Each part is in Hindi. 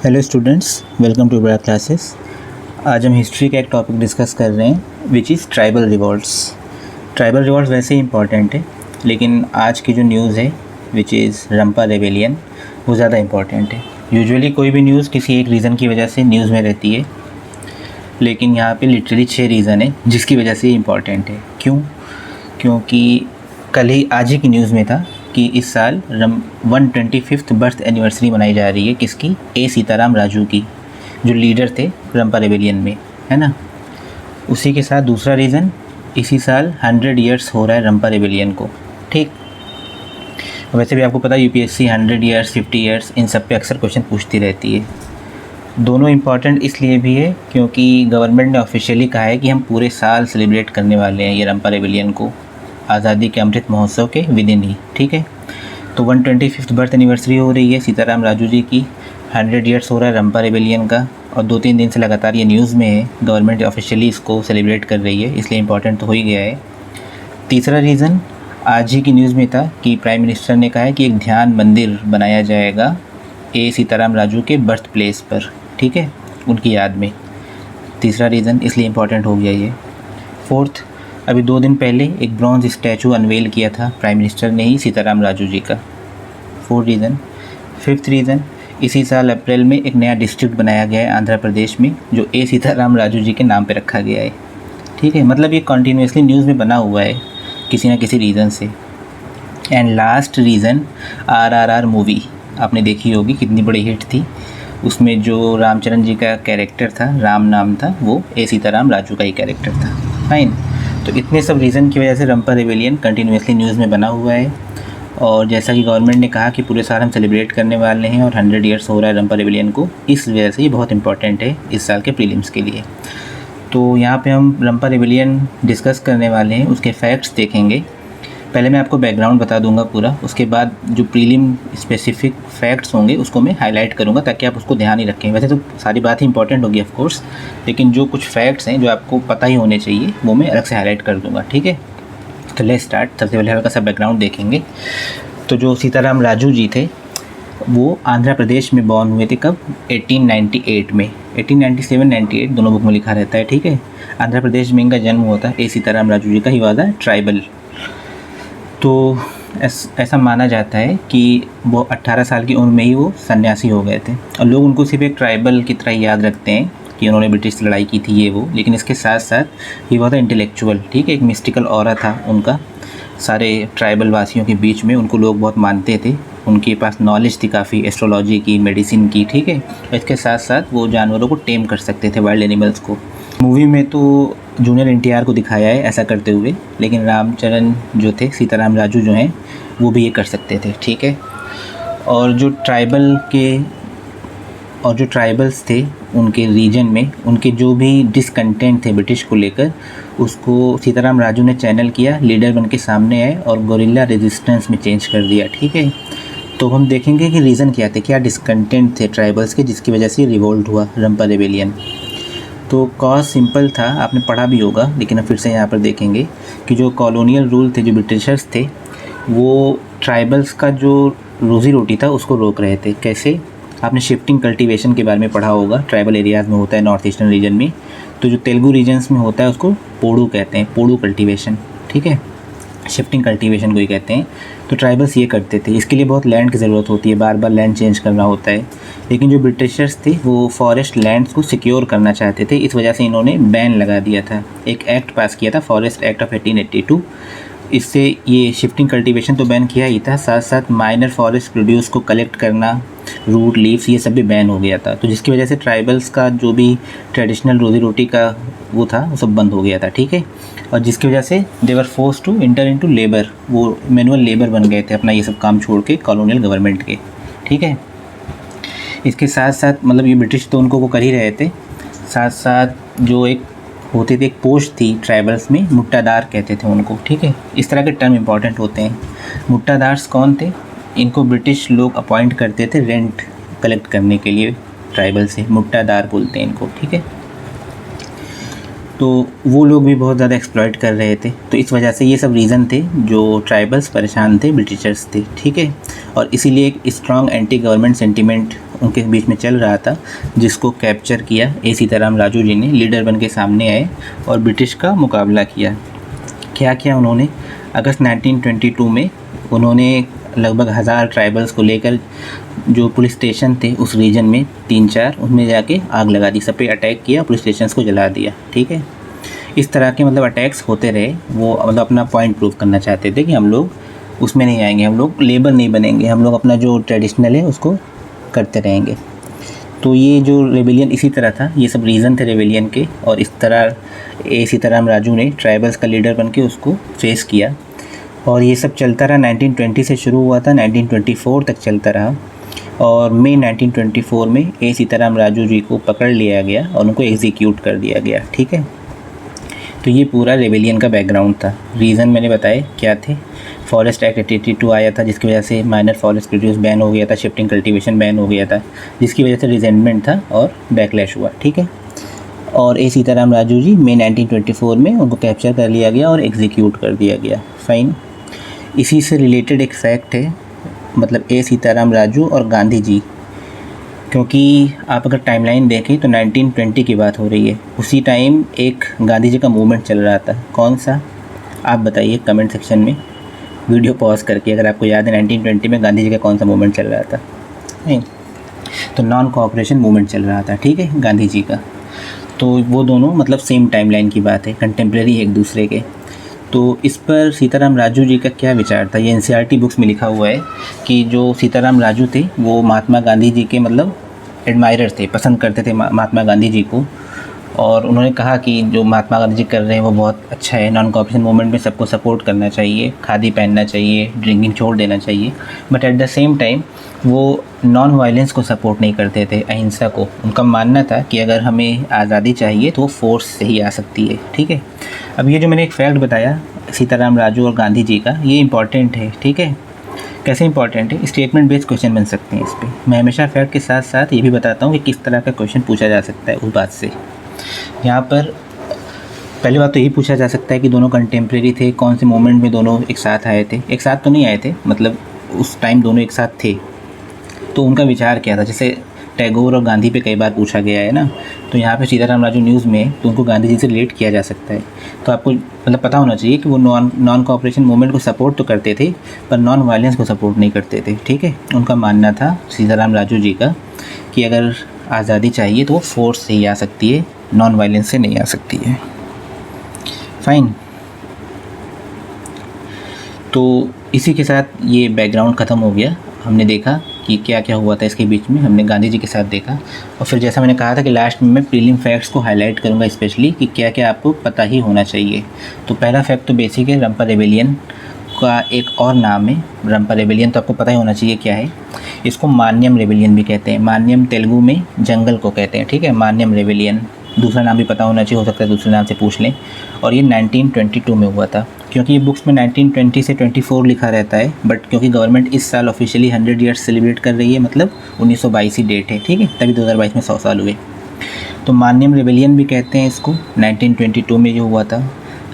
हेलो स्टूडेंट्स, वेलकम टू बड़ा क्लासेस। आज हम हिस्ट्री का एक टॉपिक डिस्कस कर रहे हैं which is tribal revolts. Tribal revolts वैसे ही इंपॉर्टेंट है, लेकिन आज की जो न्यूज़ है विच इज़ रंपा रेबेलियन वो ज़्यादा इंपॉर्टेंट है। यूजुअली कोई भी न्यूज़ किसी एक रीज़न की वजह से न्यूज़ में रहती है, लेकिन यहाँ पे लिटरली 6 रीज़न है जिसकी वजह से ये इम्पॉर्टेंट है। क्यों? क्योंकि आज ही की न्यूज़ में था कि इस साल 125th बर्थ एनिवर्सरी मनाई जा रही है। किसकी? ए सीताराम राजू की, जो लीडर थे रंपा रेबेलियन में, है ना। उसी के साथ दूसरा रीज़न, इसी साल 100 ईयर्स हो रहा है रंपा रेबेलियन को। ठीक, वैसे भी आपको पता है यूपीएससी 100 ईयर्स 50 ईयर्स इन सब पे अक्सर क्वेश्चन पूछती रहती है। दोनों इम्पॉर्टेंट इसलिए भी है क्योंकि गवर्नमेंट ने ऑफिशियली कहा है कि हम पूरे साल सेलिब्रेट करने वाले हैं ये रंपा रेबेलियन को, आज़ादी के अमृत महोत्सव के विदिन ही। ठीक है, तो 125th बर्थ एनिवर्सरी हो रही है सीताराम राजू जी की, 100 ईयर्स हो रहा है रंपा रेबेलियन का, और 2-3 दिन से लगातार ये न्यूज़ में है। गवर्नमेंट ऑफिशियली इसको सेलिब्रेट कर रही है, इसलिए इम्पॉर्टेंट तो हो ही गया है। तीसरा रीज़न आज ही की न्यूज़ में था कि प्राइम मिनिस्टर ने कहा है कि एक ध्यान मंदिर बनाया जाएगा ए सीताराम राजू के बर्थ प्लेस पर, ठीक है, उनकी याद में। तीसरा रीज़न इसलिए इम्पॉर्टेंट हो गया ये। फोर्थ, अभी 2 दिन पहले एक ब्रॉन्ज स्टैचू अनवेल किया था प्राइम मिनिस्टर ने ही सीताराम राजू जी का। 4 रीज़न। फिफ्थ रीज़न, इसी साल अप्रैल में एक नया डिस्ट्रिक्ट बनाया गया है आंध्र प्रदेश में, जो ए सीताराम राजू जी के नाम पे रखा गया है। ठीक है, मतलब ये कॉन्टीन्यूसली न्यूज़ में बना हुआ है किसी ना किसी रीज़न से। And last reason, RRR movie आपने देखी होगी, कितनी बड़ी हिट थी। उसमें जो रामचरण जी का कैरेक्टर था, राम नाम था, वो ए सीताराम राजू का ही कैरेक्टर था। फाइन, तो इतने सब रीज़न की वजह से रंपा रेबेलियन कंटिन्यूसली न्यूज़ में बना हुआ है। और जैसा कि गवर्नमेंट ने कहा कि पूरे साल हम सेलिब्रेट करने वाले हैं और 100 ईयर्स हो रहा है रंपा रेबेलियन को, इस वजह से ये बहुत इंपॉर्टेंट है इस साल के प्रीलिम्स के लिए। तो यहाँ पे हम रंपा रेबेलियन डिस्कस करने वाले हैं, उसके फैक्ट्स देखेंगे। पहले मैं आपको बैकग्राउंड बता दूंगा पूरा, उसके बाद जो प्रीलिम स्पेसिफिक फैक्ट्स होंगे उसको मैं हाईलाइट करूंगा ताकि आप उसको ध्यान ही रखें। वैसे तो सारी बात ही इंपॉर्टेंट होगी ऑफ कोर्स, लेकिन जो कुछ फैक्ट्स हैं जो आपको पता ही होने चाहिए वो मैं अलग से हाईलाइट कर दूंगा। ठीक है, तो लेट्स स्टार्ट। सबसे पहले हल्का सा बैकग्राउंड देखेंगे। तो जो सीताराम राजू जी थे वो आंध्र प्रदेश में बॉर्न हुए थे। कब? 1898 में। 1897-98 दोनों बुक में लिखा रहता है। ठीक है, आंध्र प्रदेश में इनका जन्म हुआ था। ए सीताराम राजू जी का ही वादा ट्राइबल। तो ऐसा माना जाता है कि वो 18 साल की उम्र में ही वो सन्यासी हो गए थे, और लोग उनको सिर्फ एक ट्राइबल की तरह याद रखते हैं कि उन्होंने ब्रिटिश से लड़ाई की थी ये वो, लेकिन इसके साथ साथ ये बहुत इंटेलेक्चुअल, ठीक है, एक मिस्टिकल ऑरा था उनका। सारे ट्राइबल वासियों के बीच में उनको लोग बहुत मानते थे, उनके पास नॉलेज थी काफ़ी एस्ट्रोलॉजी की, मेडिसिन की। ठीक है, इसके साथ साथ वो जानवरों को टेम कर सकते थे, वाइल्ड एनिमल्स को। मूवी में तो जूनियर NTR को दिखाया है ऐसा करते हुए, लेकिन रामचरण जो थे, सीताराम राजू जो हैं, वो भी ये कर सकते थे। ठीक है, और जो ट्राइबल्स थे उनके रीजन में, उनके जो भी डिसकंटेंट थे ब्रिटिश को लेकर, उसको सीताराम राजू ने चैनल किया, लीडर बन के सामने आए और गोरिल्ला रेजिस्टेंस में चेंज कर दिया। ठीक है, तो हम देखेंगे कि रीज़न क्या थे, क्या डिसकंटेंट थे ट्राइबल्स के जिसकी वजह से रिवोल्ट हुआ रंपा रेबेलियन। तो कॉज सिंपल था, आपने पढ़ा भी होगा, लेकिन अब फिर से यहाँ पर देखेंगे कि जो कॉलोनियल रूल थे, जो ब्रिटिशर्स थे, वो ट्राइबल्स का जो रोज़ी रोटी था उसको रोक रहे थे। कैसे? आपने शिफ्टिंग कल्टीवेशन के बारे में पढ़ा होगा, ट्राइबल एरियाज़ में होता है नॉर्थ ईस्टर्न रीजन में। तो जो तेलुगु रीजन्स में होता है उसको पोड़ू कहते हैं, पोड़ू कल्टीवेशन। ठीक है, शिफ्टिंग कल्टीवेशन को ही कहते हैं। तो ट्राइबल्स ये करते थे, इसके लिए बहुत लैंड की ज़रूरत होती है, बार बार लैंड चेंज करना होता है। लेकिन जो ब्रिटिशर्स थे वो फॉरेस्ट लैंड्स को सिक्योर करना चाहते थे, इस वजह से इन्होंने बैन लगा दिया था, एक एक्ट पास किया था, फॉरेस्ट एक्ट ऑफ 1882। इससे ये शिफ्टिंग कल्टीवेशन तो बैन किया ही था, साथ साथ माइनर फॉरेस्ट प्रोड्यूस को कलेक्ट करना, रूट लीव्स, ये सब भी बैन हो गया था। तो जिसकी वजह से ट्राइबल्स का जो भी ट्रेडिशनल रोज़ी रोटी का वो था वो सब बंद हो गया था। ठीक है, और जिसकी वजह से they were force to enter into labour, वो मैनुअल लेबर बन गए थे अपना ये सब काम छोड़ के कॉलोनियल गवर्नमेंट के। ठीक है, इसके साथ साथ मतलब ये ब्रिटिश तो उनको वो कर ही रहे थे, साथ साथ जो एक होते थे, एक पोस्ट थी ट्राइबल्स में, मुट्टादार कहते थे उनको। ठीक है, इस तरह के टर्म इंपॉर्टेंट होते हैं। मुट्टादार्स कौन थे? इनको ब्रिटिश लोग अपॉइंट करते थे रेंट कलेक्ट करने के लिए ट्राइबल से, मुट्टादार बोलते हैं इनको। ठीक है, तो वो लोग भी बहुत ज़्यादा एक्सप्लॉइट कर रहे थे, तो इस वजह से ये सब रीज़न थे जो ट्राइबल्स परेशान थे ब्रिटिशर्स थे। ठीक है, और इसीलिए एक स्ट्रॉन्ग एंटी गवर्नमेंट सेंटिमेंट उनके बीच में चल रहा था, जिसको कैप्चर किया ए सीताराम राजू जी ने। लीडर बन के सामने आए और ब्रिटिश का मुकाबला किया। क्या किया उन्होंने? अगस्त 1922 में उन्होंने लगभग 1000 ट्राइबल्स को लेकर जो पुलिस स्टेशन थे उस रीजन में 3-4 उनमें जाके आग लगा दी, सब पे अटैक किया, पुलिस स्टेशन को जला दिया। ठीक है, इस तरह के मतलब अटैक्स होते रहे। वो मतलब अपना पॉइंट प्रूव करना चाहते थे कि हम लोग उसमें नहीं आएंगे, हम लोग लेबर नहीं बनेंगे, हम लोग अपना जो ट्रेडिशनल है उसको करते रहेंगे। तो ये जो रेबेलियन इसी तरह था, ये सब रीज़न थे रेबेलियन के, और इस तरह ए सीताराम राजू ने ट्राइबल्स का लीडर बन के उसको फेस किया। और ये सब चलता रहा, 1920 से शुरू हुआ था, 1924 तक चलता रहा। और मई 1924 में ए सीताराम राजू जी को पकड़ लिया गया और उनको एग्जीक्यूट कर दिया गया। ठीक है, तो ये पूरा रेबेलियन का बैकग्राउंड था। रीज़न मैंने बताए क्या थे। फॉरेस्ट एक्ट 82 आया था, जिसकी वजह से माइनर फॉरेस्ट प्रोड्यूस बैन हो गया था, शिफ्टिंग कल्टीवेशन बैन हो गया था, जिसकी वजह से रिजेंटमेंट था और बैकलैश हुआ। ठीक है, और ए सीताराम राजू जी मई 1924 में उनको कैप्चर कर लिया गया और एग्जीक्यूट कर दिया गया। फाइन। इसी से रिलेटेड एक फैक्ट है, मतलब ए सीताराम राजू और गांधी जी, क्योंकि आप अगर टाइमलाइन देखें तो 1920 की बात हो रही है। उसी टाइम एक गांधी जी का मूवमेंट चल रहा था। कौन सा, आप बताइए कमेंट सेक्शन में, वीडियो पॉज करके, अगर आपको याद है 1920 में गांधी जी का कौन सा मूवमेंट चल रहा था। नहीं, तो नॉन कोऑपरेशन मूवमेंट चल रहा था। ठीक है, गांधी जी का। तो वो दोनों मतलब सेम टाइमलाइन की बात है, कंटेम्प्रेरी एक दूसरे के। तो इस पर सीताराम राजू जी का क्या विचार था, ये एनसीईआरटी बुक्स में लिखा हुआ है कि जो सीताराम राजू थे वो महात्मा गांधी जी के मतलब एडमायरर थे, पसंद करते थे महात्मा गांधी जी को। और उन्होंने कहा कि जो महात्मा गांधी जी कर रहे हैं वो बहुत अच्छा है, नॉन कोऑपरेशन मूवमेंट में सबको सपोर्ट करना चाहिए, खादी पहनना चाहिए, ड्रिंकिंग छोड़ देना चाहिए। But at the same time वो नॉन वायलेंस को सपोर्ट नहीं करते थे, अहिंसा को। उनका मानना था कि अगर हमें आज़ादी चाहिए तो वो फोर्स से ही आ सकती है। ठीक है, अब ये जो मैंने एक फैक्ट बताया सीताराम राजू और गांधी जी का, ये इंपॉर्टेंट है। ठीक है, कैसे इंपॉर्टेंट है, स्टेटमेंट बेस्ड क्वेश्चन बन सकते हैं इस पर। मैं हमेशा फैक्ट के साथ साथ ये भी बताता हूँ कि किस तरह का क्वेश्चन पूछा जा सकता है उस बात से। यहाँ पर पहली बात तो यही पूछा जा सकता है कि दोनों कंटेम्प्रेरी थे, कौन से मोमेंट में दोनों एक साथ आए थे। एक साथ तो नहीं आए थे, मतलब उस टाइम दोनों एक साथ थे, तो उनका विचार क्या था। जैसे टैगोर और गांधी पे कई बार पूछा गया है ना, तो यहाँ पे सीताराम राजू न्यूज़ में तो उनको गांधी जी से रिलेट किया जा सकता है। तो आपको मतलब पता होना चाहिए कि वो नॉन कोऑपरेशन मूवमेंट को सपोर्ट तो करते थे, पर नॉन वायलेंस को सपोर्ट नहीं करते थे। ठीक है, उनका मानना था सीताराम राजू जी का कि अगर आज़ादी चाहिए तो वो फोर्स से ही आ सकती है, नॉन वायलेंस से नहीं आ सकती है। फाइन। तो इसी के साथ ये बैकग्राउंड ख़त्म हो गया। हमने देखा कि क्या क्या हुआ था इसके बीच में, हमने गांधी जी के साथ देखा। और फिर जैसा मैंने कहा था कि लास्ट में मैं प्रीलिम फैक्ट्स को हाईलाइट करूंगा स्पेशली, कि क्या क्या आपको पता ही होना चाहिए। तो पहला फैक्ट तो बेसिक है, रंपा रेबेलियन का एक और नाम है रंपा रेबेलियन, तो आपको पता ही होना चाहिए क्या है। इसको मान्यम रेबेलियन भी कहते हैं। मान्यम तेलुगु में जंगल को कहते हैं। ठीक है, मान्यम रेबेलियन। दूसरा नाम भी पता होना चाहिए, हो सकता है दूसरे नाम से पूछ लें। और ये 1922 में हुआ था, क्योंकि ये बुक्स में 1920 से 24 लिखा रहता है, बट क्योंकि गवर्नमेंट इस साल ऑफिशियली 100 ईयर्स सेलिब्रेट कर रही है, मतलब 1922 ही डेट है। ठीक है, तभी 2022 में 100 साल हुए। तो मान्यम रेबेलियन भी कहते हैं इसको। 1922 में जो हुआ था।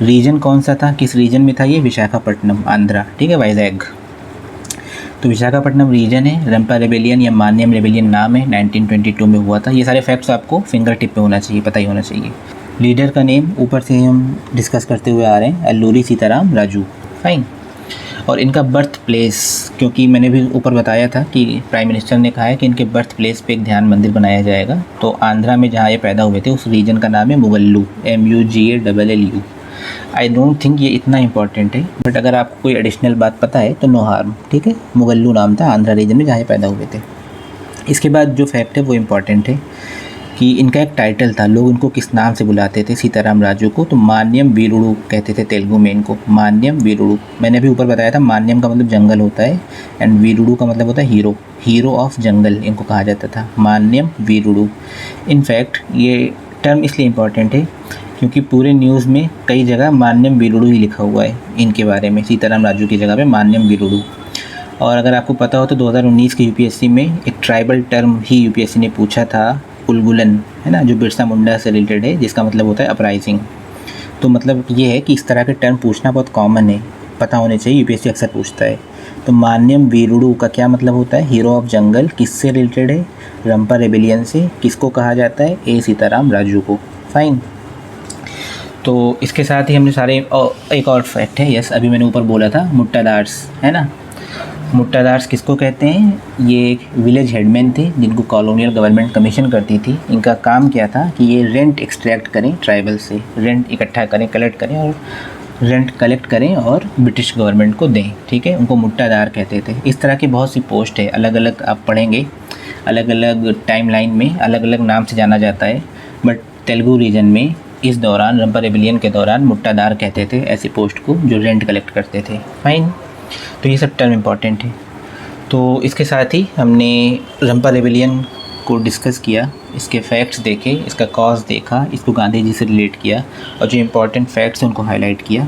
रीजन कौन सा था, किस रीजन में था ये? विशाखापट्टनम, आंध्रा। ठीक है, वाइजैग। तो विशाखापट्टनम रीजन है। रंपा रेबेलियन या मान्यम रेबेलियन नाम है, 1922 में हुआ था। ये सारे फैक्ट्स आपको फिंगर टिप पे होना चाहिए, पता ही होना चाहिए। लीडर का नेम ऊपर से हम डिस्कस करते हुए आ रहे हैं, अल्लूरी सीताराम राजू। फाइन। और इनका बर्थ प्लेस, क्योंकि मैंने भी ऊपर बताया था कि प्राइम मिनिस्टर ने कहा है कि इनके बर्थ प्लेस पे एक ध्यान मंदिर बनाया जाएगा। तो आंध्रा में जहाँ ये पैदा हुए थे उस रीजन का नाम है मुगल्लू, MUGALLU। आई डोंट थिंक ये इतना इंपॉर्टेंट है, बट अगर आपको कोई एडिशनल बात पता है तो नो हार्म। ठीक है, मुगल्लू नाम था आंध्रा रीजन में जहाँ ये पैदा हुए थे। इसके बाद जो फैक्ट है वो इम्पॉर्टेंट है कि इनका एक टाइटल था, लोग इनको किस नाम से बुलाते थे सीताराम राजू को, तो मान्यम वीरुडू कहते थे तेलुगु में इनको, मान्यम वीरुडू। मैंने अभी ऊपर बताया था मान्यम का मतलब जंगल होता है एंड वीरुडू का मतलब होता है हीरो, हीरो ऑफ जंगल इनको कहा जाता था, मान्यम वीरुडू। इनफैक्ट ये टर्म इसलिए इम्पॉर्टेंट है क्योंकि पूरे न्यूज़ में कई जगह मान्यम वीरुडू ही लिखा हुआ है इनके बारे में, सीताराम राजू की जगह पे मान्यम वीरुडू। और अगर आपको पता हो तो 2019 के यूपीएससी में एक ट्राइबल टर्म ही यूपीएससी ने पूछा था, उलगुलन, है ना, जो बिरसा मुंडा से रिलेटेड है, जिसका मतलब होता है अपराइजिंग। तो मतलब ये है कि इस तरह के टर्म पूछना बहुत कॉमन है, पता होने चाहिए, यूपीएससी अक्सर पूछता है। तो मान्यम वीरुडू का क्या मतलब होता है? हीरो ऑफ जंगल। किससे रिलेटेड है? रंपा रेबिलियन से। किसको कहा जाता है? ए सीताराम राजू को। फाइन। तो इसके साथ ही हमने सारे एक और फैक्ट है, यस अभी मैंने ऊपर बोला था, मुट्टादार्स है ना। मुट्टादार्स किसको कहते हैं? ये एक विलेज हेडमैन थे जिनको कॉलोनियल गवर्नमेंट कमीशन करती थी। इनका काम क्या था कि ये रेंट एक्सट्रैक्ट करें ट्राइबल से, रेंट इकट्ठा करें, कलेक्ट करें और रेंट कलेक्ट करें और ब्रिटिश गवर्नमेंट को दें। ठीक है, उनको मुट्टादार कहते थे। इस तरह की बहुत सी पोस्ट है, अलग अलग आप पढ़ेंगे, अलग अलग टाइम लाइन में अलग अलग नाम से जाना जाता है। बट तेलुगु रीजन में इस दौरान रंपा रेबिलियन के दौरान मुट्टादार कहते थे ऐसी पोस्ट को जो रेंट कलेक्ट करते थे। फाइन। तो ये सब टर्म इम्पॉर्टेंट है। तो इसके साथ ही हमने रंपा रेबिलियन को डिस्कस किया, इसके फैक्ट्स देखे, इसका कॉज देखा, इसको गांधी जी से रिलेट किया और जो इम्पोर्टेंट फैक्ट्स उनको हाईलाइट किया।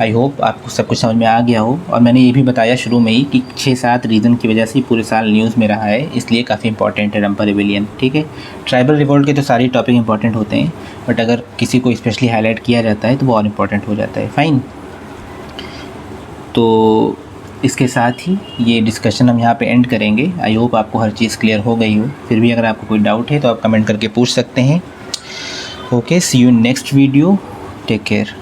आई होप आपको सब कुछ समझ में आ गया हो। और मैंने ये भी बताया शुरू में ही कि 6-7 रीज़न की वजह से पूरे साल न्यूज़ में रहा है, इसलिए काफ़ी इंपॉर्टेंट है रंपा रेबिलियन। ठीक है, ट्राइबल रिवोल्ट के तो सारे टॉपिक इंपॉर्टेंट होते हैं, बट अगर किसी को स्पेशली हाईलाइट किया जाता है तो वो और इम्पॉर्टेंट हो जाता है। फाइन। तो इसके साथ ही ये डिस्कशन हम यहाँ पे एंड करेंगे। आई होप आपको हर चीज़ क्लियर हो गई हो। फिर भी अगर आपको कोई डाउट है तो आप कमेंट करके पूछ सकते हैं। Okay, see you in next video. Take care.